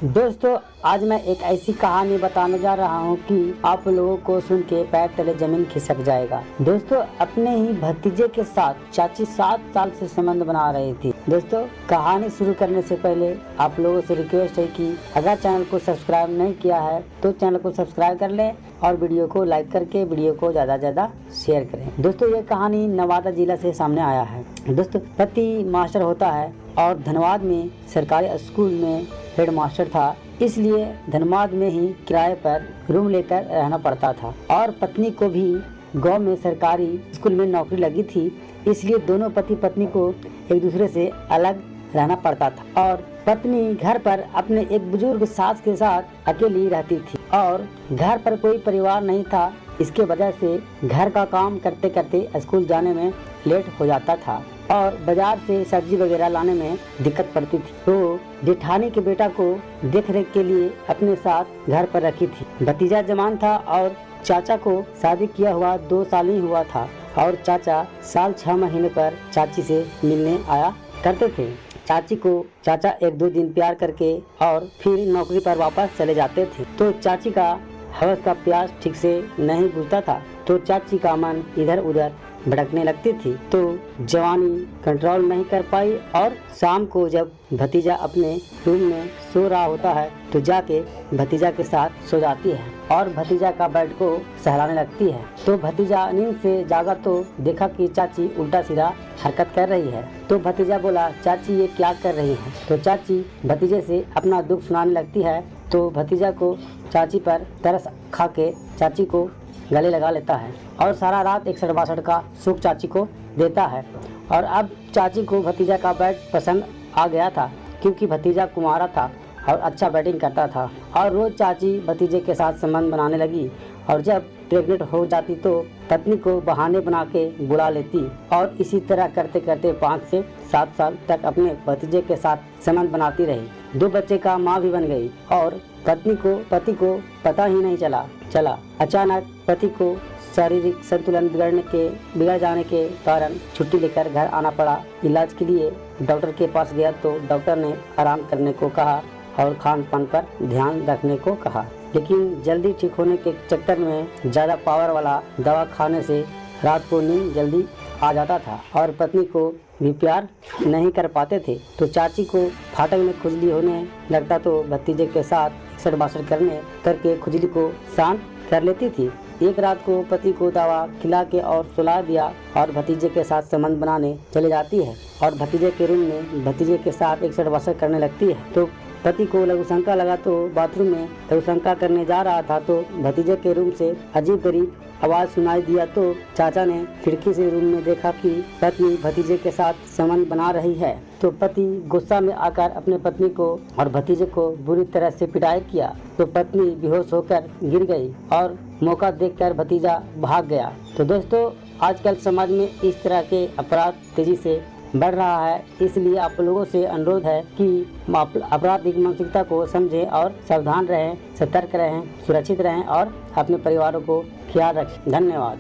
दोस्तों, आज मैं एक ऐसी कहानी बताने जा रहा हूँ कि आप लोगों को सुन के पैर तले जमीन खिसक जाएगा। दोस्तों, अपने ही भतीजे के साथ चाची 7 साल से संबंध बना रही थी। दोस्तों, कहानी शुरू करने से पहले आप लोगों से रिक्वेस्ट है कि अगर चैनल को सब्सक्राइब नहीं किया है तो चैनल को सब्सक्राइब कर लें और वीडियो को लाइक करके वीडियो को ज्यादा शेयर करें। दोस्तों, ये कहानी नवादा जिला से सामने आया है। दोस्तों, पति मास्टर होता है और धनबाद में सरकारी स्कूल में हेड मास्टर था, इसलिए धनबाद में ही किराए पर रूम लेकर रहना पड़ता था और पत्नी को भी गांव में सरकारी स्कूल में नौकरी लगी थी, इसलिए दोनों पति पत्नी को एक दूसरे से अलग रहना पड़ता था और पत्नी घर पर अपने एक बुजुर्ग सास के साथ अकेली रहती थी और घर पर कोई परिवार नहीं था। इसके वजह से घर का काम करते करते स्कूल जाने में लेट हो जाता था और बाजार से सब्जी वगैरह लाने में दिक्कत पड़ती थी। तो जेठानी के बेटा को देख रेख के लिए अपने साथ घर पर रखी थी। भतीजा जवान था और चाचा को शादी किया हुआ 2 साल ही हुआ था और चाचा साल 6 महीने पर चाची से मिलने आया करते थे। चाची को चाचा 1-2 दिन प्यार करके और फिर नौकरी पर वापस चले जाते थे। तो चाची का हवस का प्यास ठीक से नहीं बुझता था, तो चाची का मन इधर उधर भटकने लगती थी। तो जवानी कंट्रोल नहीं कर पाई और शाम को जब भतीजा अपने रूम में सो रहा होता है तो जाके भतीजा के साथ सो जाती है और भतीजा का बेड को सहलाने लगती है। तो भतीजा नींद से जागा तो देखा कि चाची उल्टा सीधा हरकत कर रही है। तो भतीजा बोला, चाची ये क्या कर रही है? तो चाची भतीजे से अपना दुख सुनाने लगती है। तो भतीजा को चाची पर तरस खा के चाची को गले लगा लेता है और सारा रात 61-62 का सुख चाची को देता है। और अब चाची को भतीजा का बेड पसंद आ गया था क्योंकि भतीजा कुंवारा था और अच्छा बैटिंग करता था और रोज चाची भतीजे के साथ संबंध बनाने लगी और जब प्रेग्नेंट हो जाती तो पत्नी को बहाने बना के बुला लेती और इसी तरह करते करते 5 से 7 साल तक अपने भतीजे के साथ संबंध बनाती रही। 2 बच्चे का माँ भी बन गई और पति को पता ही नहीं चला। अचानक पति को शारीरिक संतुलन बिगड़ जाने के कारण छुट्टी लेकर घर आना पड़ा। इलाज के लिए डॉक्टर के पास गया तो डॉक्टर ने आराम करने को कहा और खान पान पर ध्यान रखने को कहा, लेकिन जल्दी ठीक होने के चक्कर में ज़्यादा पावर वाला दवा खाने से रात को नींद जल्दी आ जाता था और पत्नी को भी प्यार नहीं कर पाते थे। तो चाची को फाटक में खुजली होने लगता तो भतीजे के साथ सड़बासड़ करके खुजली को शांत कर लेती थी। एक रात को पति को दवा खिला के और सुला दिया और भतीजे के साथ संबंध बनाने चले जाती है और भतीजे के रूम में भतीजे के साथ एक सड़बासड़ करने लगती है। तो पति को लघु शंका लगा तो बाथरूम में लघु शंका करने जा रहा था तो भतीजे के रूम से अजीब गरीब आवाज सुनाई दिया। तो चाचा ने खिड़की से रूम में देखा कि पत्नी भतीजे के साथ संबंध बना रही है। तो पति गुस्सा में आकर अपने पत्नी को और भतीजे को बुरी तरह से पिटाई किया। तो पत्नी बेहोश होकर गिर गई और मौका देखकर भतीजा भाग गया। तो दोस्तों, आजकल समाज में इस तरह के अपराध तेजी से बढ़ रहा है, इसलिए आप लोगों से अनुरोध है कि आपराधिक मानसिकता को समझें और सावधान रहें, सतर्क रहें, सुरक्षित रहें और अपने परिवारों को ख्याल रखें। धन्यवाद।